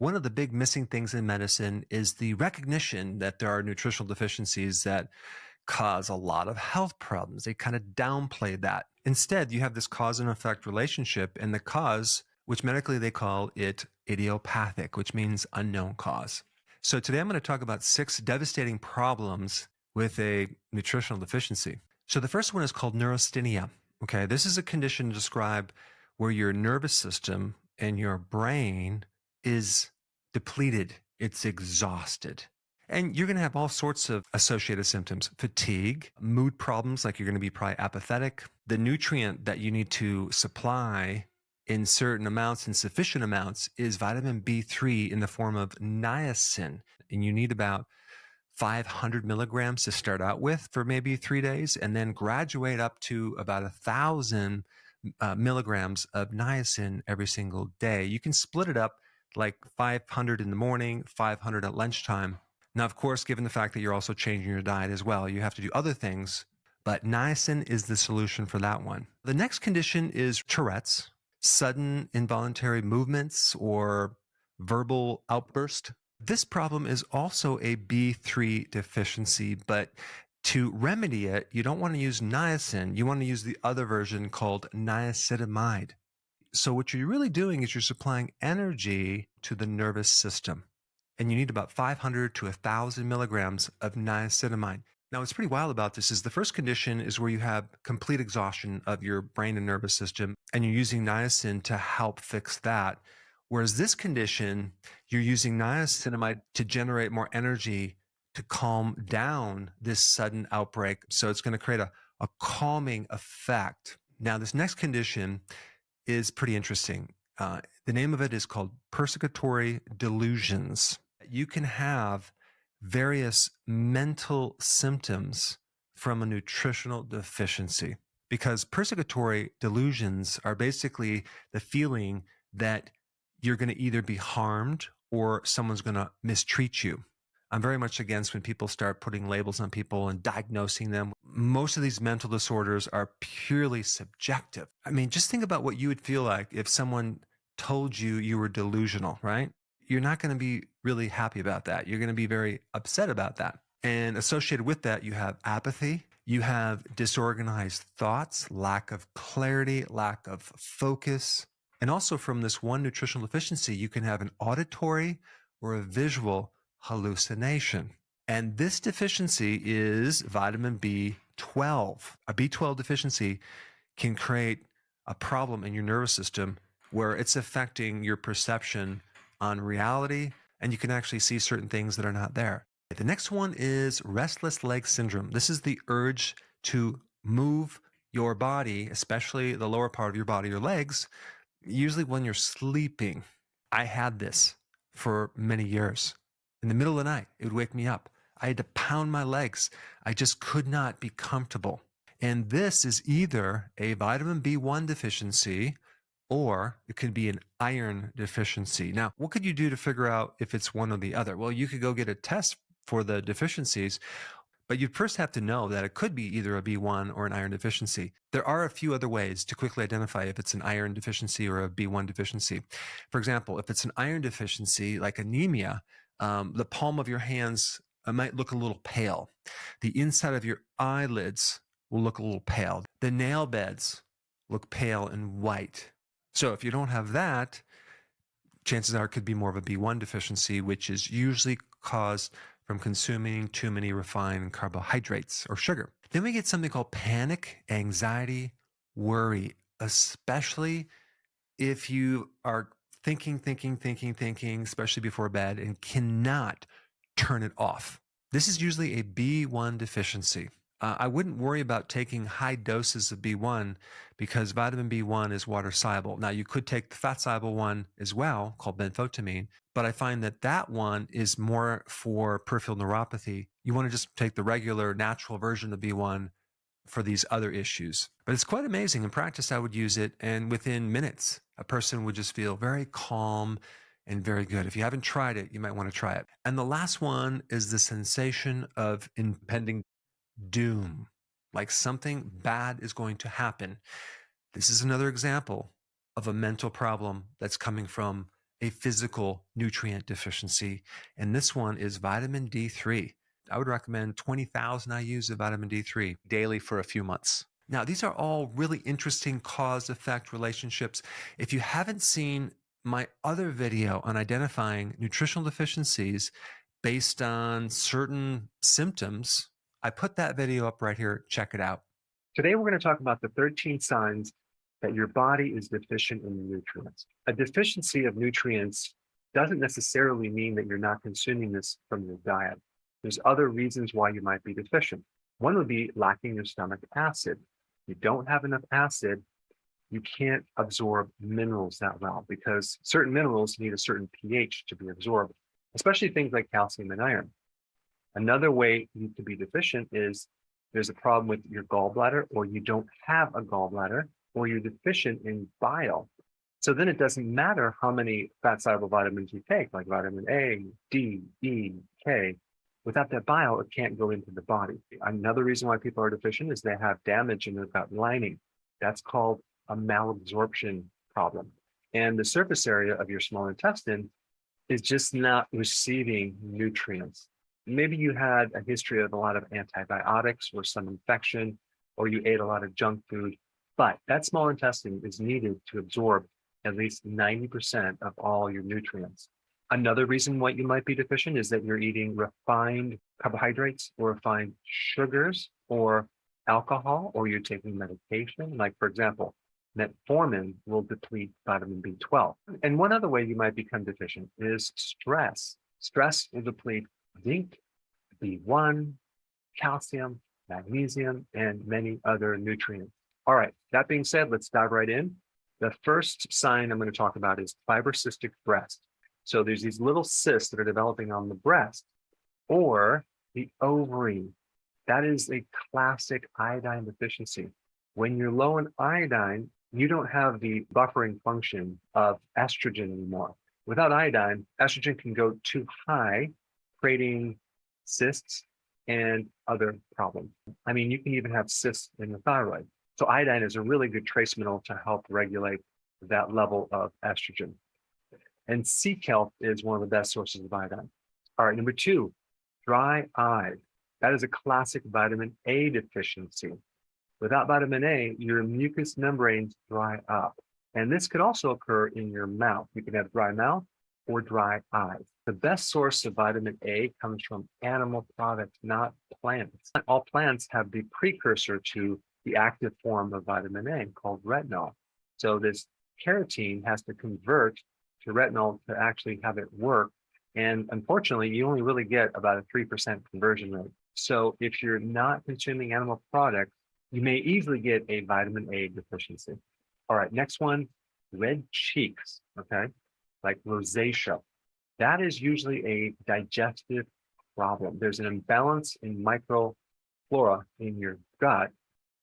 One of the big missing things in medicine is the recognition that there are nutritional deficiencies that cause a lot of health problems. They kind of downplay that. Instead, you have this cause and effect relationship, and the cause, which medically they call it idiopathic, which means unknown cause. So today I'm going to talk about 6 devastating problems with a nutritional deficiency. So the first one is called neurasthenia. Okay, this is a condition to describe where your nervous system and your brain is depleted. It's exhausted. And you're going to have all sorts of associated symptoms: fatigue, mood problems, like you're going to be probably apathetic. The nutrient that you need to supply in certain amounts and sufficient amounts is vitamin B3 in the form of niacin. And you need about 500 milligrams to start out with for maybe 3 days, and then graduate up to about 1,000 milligrams of niacin every single day. You can split it up like 500 in the morning, 500 at lunchtime. Now, of course, given the fact that you're also changing your diet as well, you have to do other things, but niacin is the solution for that one. The next condition is Tourette's, sudden involuntary movements or verbal outburst. This problem is also a B3 deficiency, but to remedy it, you don't want to use niacin. You want to use the other version called niacinamide. So what you're really doing is you're supplying energy to the nervous system. And you need about 500 to 1,000 milligrams of niacinamide. Now, what's pretty wild about this is the first condition is where you have complete exhaustion of your brain and nervous system, and you're using niacin to help fix that. Whereas this condition, you're using niacinamide to generate more energy to calm down this sudden outbreak. So it's going to create a calming effect. Now, this next condition is pretty interesting. The name of it is called persecutory delusions. You can have various mental symptoms from a nutritional deficiency, because persecutory delusions are basically the feeling that you're going to either be harmed or someone's going to mistreat you. I'm very much against when people start putting labels on people and diagnosing them. Most of these mental disorders are purely subjective. I mean, just think about what you would feel like if someone told you you were delusional, right? You're not going to be really happy about that. You're going to be very upset about that. And associated with that, you have apathy, you have disorganized thoughts, lack of clarity, lack of focus. And also from this one nutritional deficiency, you can have an auditory or a visual hallucination. And this deficiency is vitamin B12. A B12 deficiency can create a problem in your nervous system where it's affecting your perception on reality, and you can actually see certain things that are not there. The next one is restless leg syndrome. This is the urge to move your body, especially the lower part of your body, your legs, usually when you're sleeping. I had this for many years. In the middle of the night, it would wake me up. I had to pound my legs. I just could not be comfortable. And this is either a vitamin B1 deficiency or it could be an iron deficiency. Now, what could you do to figure out if it's one or the other? Well, you could go get a test for the deficiencies, but you'd first have to know that it could be either a B1 or an iron deficiency. There are a few other ways to quickly identify if it's an iron deficiency or a B1 deficiency. For example, if it's an iron deficiency, like anemia, the palm of your hands might look a little pale. The inside of your eyelids will look a little pale. The nail beds look pale and white. So if you don't have that, chances are it could be more of a B1 deficiency, which is usually caused from consuming too many refined carbohydrates or sugar. Then we get something called panic, anxiety, worry, especially if you are thinking, especially before bed, and cannot turn it off. This is usually a B1 deficiency. I wouldn't worry about taking high doses of B1 because vitamin B1 is water soluble. Now, you could take the fat soluble one as well, called benfotiamine, but I find that that one is more for peripheral neuropathy. You want to just take the regular natural version of B1 for these other issues. But it's quite amazing. In practice, I would use it, and within minutes, a person would just feel very calm and very good. If you haven't tried it, you might want to try it. And the last one is the sensation of impending doom, like something bad is going to happen. This is another example of a mental problem that's coming from a physical nutrient deficiency, and this one is vitamin D3. I would recommend 20,000 IUs of vitamin D3 daily for a few months. Now, these are all really interesting cause-effect relationships. If you haven't seen my other video on identifying nutritional deficiencies based on certain symptoms, I put that video up right here. Check it out. Today, we're going to talk about the 13 signs that your body is deficient in nutrients. A deficiency of nutrients doesn't necessarily mean that you're not consuming this from your diet. There's other reasons why you might be deficient. One would be lacking your stomach acid. If you don't have enough acid, you can't absorb minerals that well because certain minerals need a certain pH to be absorbed, especially things like calcium and iron. Another way you could be deficient is there's a problem with your gallbladder, or you don't have a gallbladder, or you're deficient in bile. So then it doesn't matter how many fat-soluble vitamins you take, like vitamin A, D, E, K. Without that bile, it can't go into the body. Another reason why people are deficient is they have damage in their gut lining. That's called a malabsorption problem. And the surface area of your small intestine is just not receiving nutrients. Maybe you had a history of a lot of antibiotics or some infection, or you ate a lot of junk food, but that small intestine is needed to absorb at least 90% of all your nutrients. Another reason why you might be deficient is that you're eating refined carbohydrates or refined sugars or alcohol, or you're taking medication. Like, for example, metformin will deplete vitamin B12. And one other way you might become deficient is stress. Stress will deplete zinc, B1, calcium, magnesium, and many other nutrients. All right, that being said, let's dive right in. The first sign I'm going to talk about is fibrocystic breast. So there's these little cysts that are developing on the breast or the ovary. That is a classic iodine deficiency. When you're low in iodine, you don't have the buffering function of estrogen anymore. Without iodine, estrogen can go too high, creating cysts and other problems. I mean, you can even have cysts in the thyroid. So iodine is a really good trace mineral to help regulate that level of estrogen. And sea kelp is one of the best sources of iodine. All right, number two, dry eyes. That is a classic vitamin A deficiency. Without vitamin A, your mucous membranes dry up. And this could also occur in your mouth. You can have dry mouth or dry eyes. The best source of vitamin A comes from animal products, not plants. All plants have the precursor to the active form of vitamin A called retinol. So this carotene has to convert to retinol to actually have it work. And unfortunately, you only really get about a 3% conversion rate. So if you're not consuming animal products, you may easily get a vitamin A deficiency. All right, next one, red cheeks, okay? Like rosacea. That is usually a digestive problem. There's an imbalance in microflora in your gut,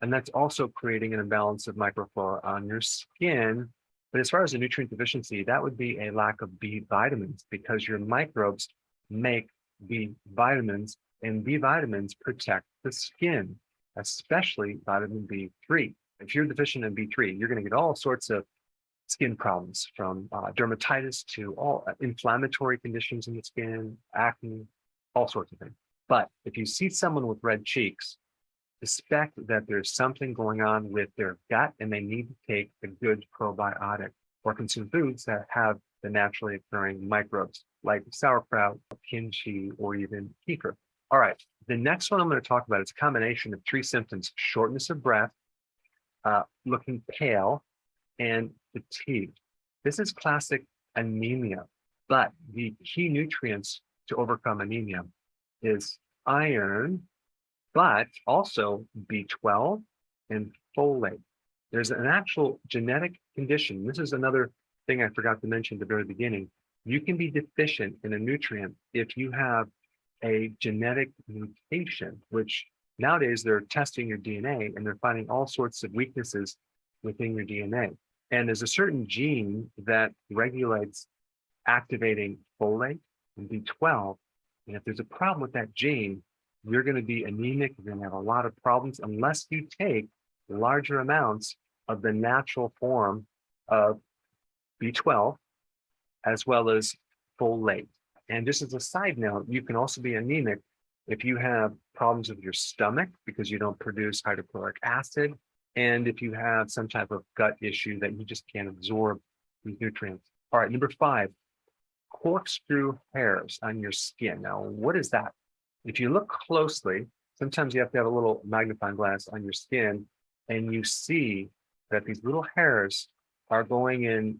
and that's also creating an imbalance of microflora on your skin. But as far as a nutrient deficiency, that would be a lack of B vitamins because your microbes make B vitamins, and B vitamins protect the skin, especially vitamin B3. If you're deficient in B3, you're going to get all sorts of skin problems, from dermatitis to all inflammatory conditions in the skin, acne, all sorts of things. But if you see someone with red cheeks, suspect that there's something going on with their gut and they need to take a good probiotic or consume foods that have the naturally occurring microbes like sauerkraut, kimchi, or even kefir. All right, the next one I'm going to talk about is a combination of three symptoms: shortness of breath, looking pale, and fatigue. This is classic anemia, but the key nutrients to overcome anemia is iron, but also B12 and folate. There's an actual genetic condition. This is another thing I forgot to mention at the very beginning. You can be deficient in a nutrient if you have a genetic mutation, which nowadays they're testing your DNA and they're finding all sorts of weaknesses within your DNA. And there's a certain gene that regulates activating folate and B12. And if there's a problem with that gene, you're going to be anemic. You're going to have a lot of problems unless you take larger amounts of the natural form of B12 as well as folate. And just as a side note, you can also be anemic if you have problems with your stomach because you don't produce hydrochloric acid, and if you have some type of gut issue that you just can't absorb these nutrients. All right, number 5, corkscrew hairs on your skin. Now, what is that? If you look closely, sometimes you have to have a little magnifying glass on your skin, and you see that these little hairs are going in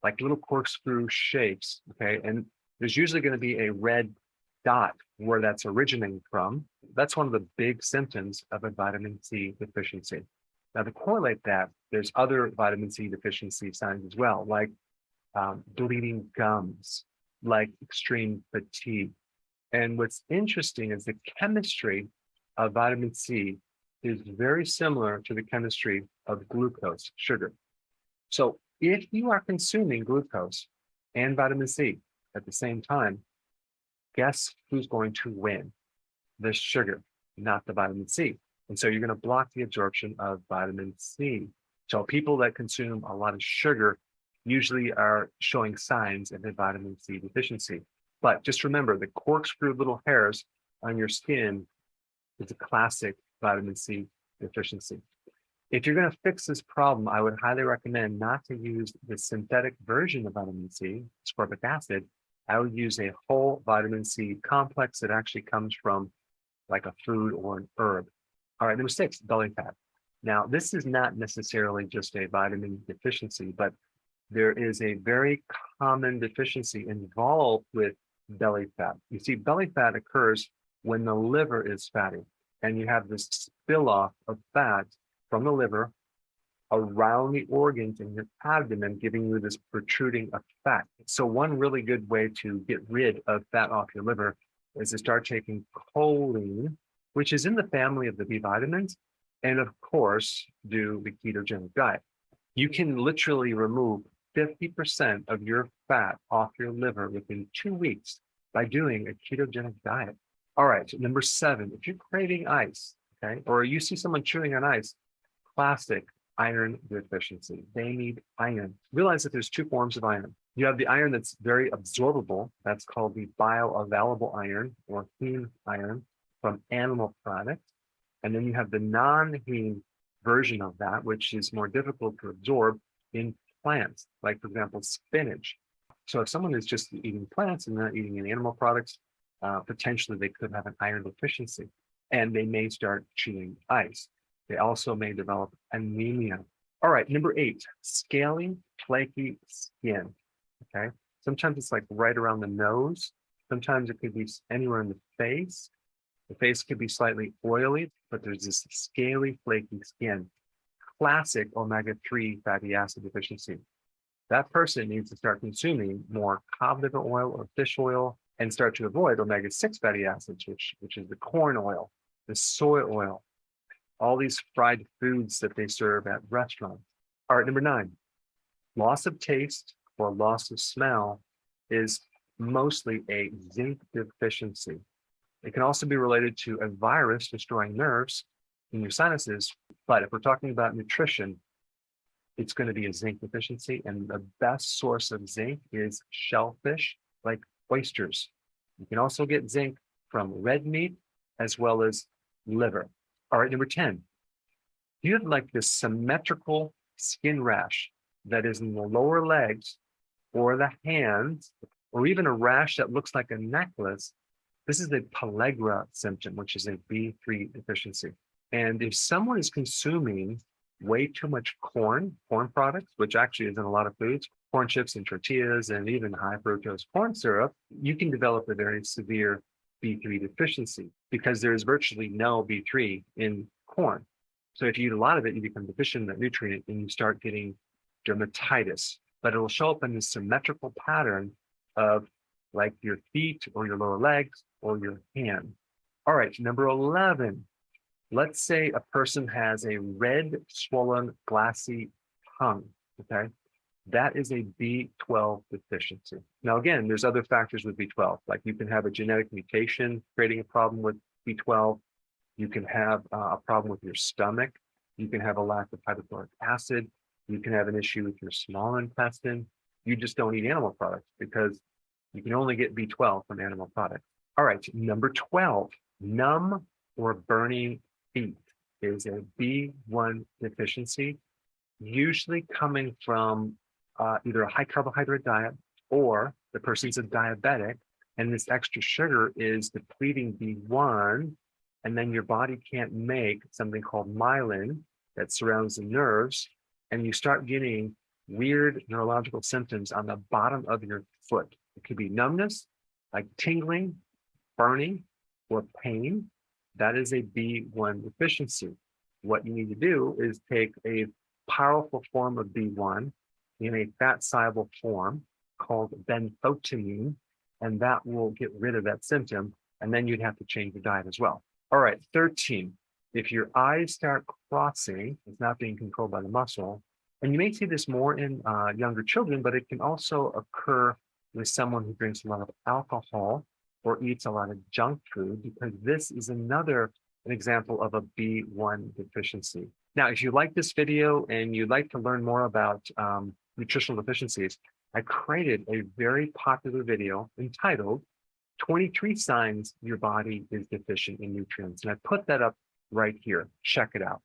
like little corkscrew shapes, okay? And there's usually going to be a red dot where that's originating from. That's one of the big symptoms of a vitamin C deficiency. Now, to correlate that, there's other vitamin C deficiency signs as well, like bleeding gums, like extreme fatigue. And what's interesting is the chemistry of vitamin C is very similar to the chemistry of glucose, sugar. So if you are consuming glucose and vitamin C at the same time, guess who's going to win? The sugar, not the vitamin C. And so you're going to block the absorption of vitamin C. So people that consume a lot of sugar usually are showing signs of a vitamin C deficiency. But just remember, the corkscrew little hairs on your skin is a classic vitamin C deficiency. If you're going to fix this problem, I would highly recommend not to use the synthetic version of vitamin C, ascorbic acid. I would use a whole vitamin C complex that actually comes from like a food or an herb. All right, number 6, belly fat. Now, this is not necessarily just a vitamin deficiency, but there is a very common deficiency involved with belly fat. You see, belly fat occurs when the liver is fatty, and you have this spill off of fat from the liver around the organs in your abdomen, giving you this protruding effect. So one really good way to get rid of fat off your liver is to start taking choline, which is in the family of the B vitamins, and of course, do the ketogenic diet. You can literally remove 50% of your fat off your liver within 2 weeks by doing a ketogenic diet. All right, so number 7, if you're craving ice, okay, or you see someone chewing on ice, classic iron deficiency. They need iron. Realize that there's 2 forms of iron. You have the iron that's very absorbable. That's called the bioavailable iron or heme iron from animal products. And then you have the non-heme version of that, which is more difficult to absorb in plants, like, for example, spinach. So if someone is just eating plants and not eating any animal products, potentially they could have an iron deficiency, and they may start chewing ice. They also may develop anemia. All right, number 8, scaly, flaky skin, okay? Sometimes it's like right around the nose. Sometimes it could be anywhere in the face. The face could be slightly oily, but there's this scaly, flaky skin. Classic omega-3 fatty acid deficiency. That person needs to start consuming more cod liver oil or fish oil and start to avoid omega-6 fatty acids, which is the corn oil, the soy oil, all these fried foods that they serve at restaurants. All right, number 9, loss of taste or loss of smell is mostly a zinc deficiency. It can also be related to a virus destroying nerves in your sinuses. But if we're talking about nutrition, it's going to be a zinc deficiency. And the best source of zinc is shellfish, like oysters. You can also get zinc from red meat as well as liver. All right, number 10, you have like this symmetrical skin rash that is in the lower legs or the hands, or even a rash that looks like a necklace. This is a pellagra symptom, which is a B3 deficiency. And if someone is consuming way too much corn products, which actually is in a lot of foods, corn chips and tortillas, and even high fructose corn syrup, you can develop a very severe B3 deficiency because there's virtually no B3 in corn. So if you eat a lot of it, you become deficient in that nutrient and you start getting dermatitis. But it will show up in this symmetrical pattern of like your feet or your lower legs or your hand. All right, number 11. Let's say a person has a red, swollen, glassy tongue, okay? That is a B12 deficiency. Now, again, there's other factors with B12, like you can have a genetic mutation creating a problem with B12. You can have a problem with your stomach. You can have a lack of hydrochloric acid. You can have an issue with your small intestine. You just don't eat animal products because you can only get B12 from animal products. All right, number 12, numb or burning feet is a B1 deficiency, usually coming from either a high carbohydrate diet or the person's a diabetic, and this extra sugar is depleting B1, and then your body can't make something called myelin that surrounds the nerves, and you start getting weird neurological symptoms on the bottom of your foot. It could be numbness, like tingling, burning, or pain. That is a B1 deficiency. What you need to do is take a powerful form of B1 in a fat-soluble form called benfotiamine, and that will get rid of that symptom, and then you'd have to change your diet as well. All right, 13. If your eyes start crossing, it's not being controlled by the muscle, and you may see this more in younger children, but it can also occur with someone who drinks a lot of alcohol or eats a lot of junk food, because this is an example of a B1 deficiency. Now, if you like this video and you'd like to learn more about nutritional deficiencies, I created a very popular video entitled 23 Signs Your Body is Deficient in Nutrients. And I put that up right here. Check it out.